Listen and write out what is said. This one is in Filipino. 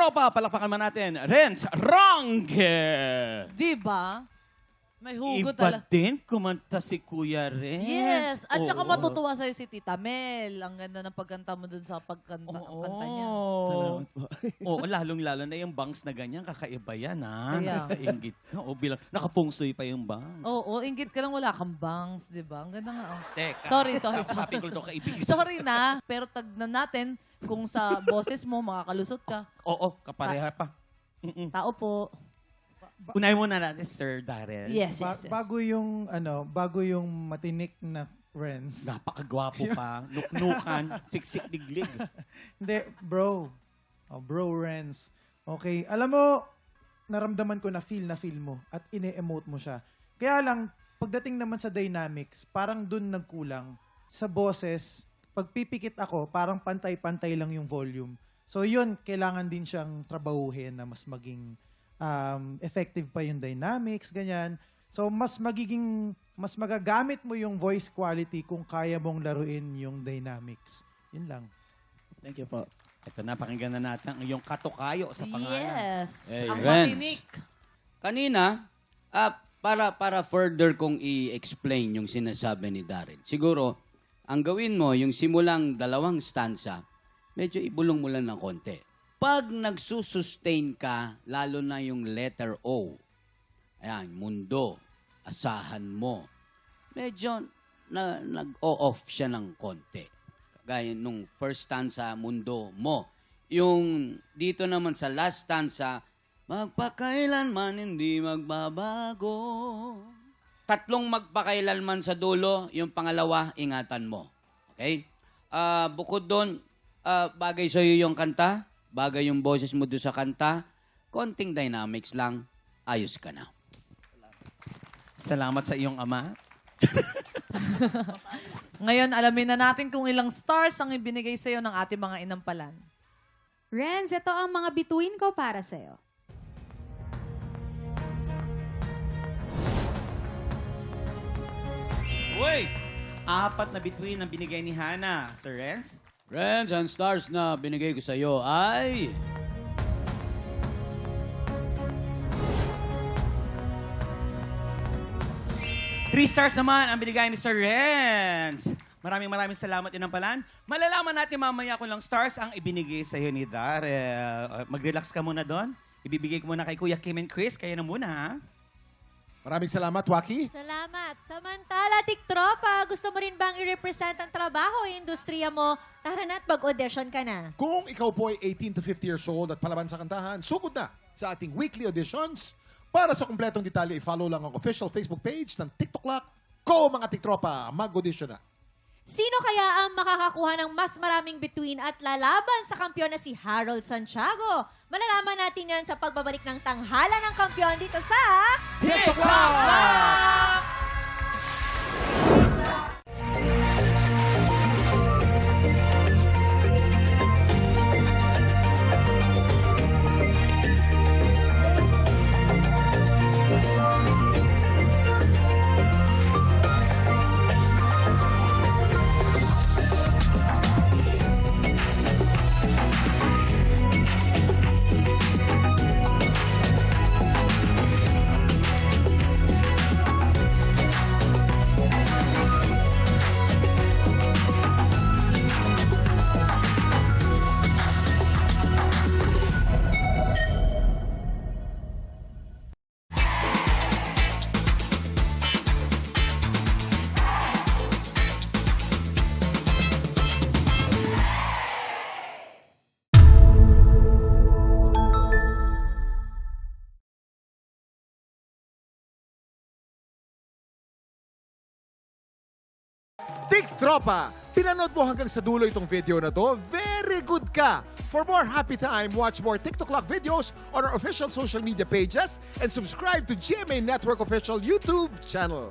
Tropa, palakpakan man natin, Renz Ronque! Diba? May hugot Iba din kumanta si Kuya Renz. Yes. At saka Oo. matutuwa sa'yo si Tita Mel. Ang ganda ng pagkanta mo dun sa pagkanta kanta niya. Salamat po. Oo, lalong-lalo na yung bangs na ganyan, kakaiba yan, ha? Kaya. Nakakaingit ka. O, bilang, nakapungsoy pa yung bangs. Oo, inggit ka lang, wala kang bangs, di ba? Ang ganda nga. Oh. Teka. Sorry. Sabi ko ito kaibigan. Sorry na, pero tagnan natin kung sa boses mo makakalusot ka. Oo, kapareha pa. Tao po. Unahin muna natin, Sir Darrell. Yes, yes, yes. Bago yung matinik na friends. Napakagwapo pa. Nuknukan, siksik diglig. Hindi, bro. Bro Renz. Okay, alam mo, naramdaman ko na feel mo at ine-emote mo siya. Kaya lang, pagdating naman sa dynamics, parang dun nagkulang. Sa boses, pag pipikit ako, parang pantay-pantay lang yung volume. So yun, kailangan din siyang trabahuhin na mas maging effective pa yung dynamics, ganyan. So, mas magagamit mo yung voice quality kung kaya mong laruin yung dynamics. Yun lang. Thank you po. Ito na, pakinggan na natin ang iyong katukayo sa pangalan. Yes. Hey, Ang Renz. matinik. Kanina, para further kong i-explain yung sinasabi ni Darren. Siguro, ang gawin mo, yung simulang 2 stanza, medyo ibulong mo lang ng konti. Pag nagsusustain ka, lalo na yung letter O, ayan, mundo, asahan mo, medyo nag-o-off siya ng konti. Gaya nung first stanza, mundo mo. Yung dito naman sa last stanza, magpakailanman hindi magbabago. 3 magpakailanman sa dulo, yung pangalawa, ingatan mo. Okay? Bukod doon, bagay sa'yo yung kanta, bagay yung boses mo doon sa kanta, konting dynamics lang, ayos ka na. Salamat sa iyong ama. Ngayon, alamin na natin kung ilang stars ang ibinigay sa'yo ng ating mga inampalan. Renz, ito ang mga bituin ko para sa'yo. Uy! 4 na between ang binigay ni Hannah. Sir Renz? Friends and stars na binigay ko sa iyo ay... Three stars naman ang binigay ni Sir Renz. Maraming salamat inampalan. Malalaman natin mamaya kung lang stars ang ibinigay sa iyo ni Darrell. Mag-relax ka muna doon. Ibibigay ko muna kay Kuya Kim and Chris. Kayo na muna, ha? Maraming salamat, Waki. Salamat. Samantala, Tiktropa, gusto mo rin bang i-represent ang trabaho o industriya mo? Tara na at mag-audition ka na. Kung ikaw po ay 18 to 50 years old at palaban sa kantahan, sugod na sa ating weekly auditions. Para sa kumpletong detalye, i-follow lang ang official Facebook page ng TikTok Clock. Ko, mga Tiktropa, mag-audition na. Sino kaya ang makakakuha ng mas maraming bituin at lalaban sa kampiyon na si Harold Santiago? Malalaman natin yan sa pagbabalik ng tanghala ng kampiyon dito sa... TikTok Clock! Tiktropa, pinanood mo hanggang sa dulo itong video na to? Very good ka! For more happy time, watch more TikTok Clock videos on our official social media pages and subscribe to GMA Network official YouTube channel.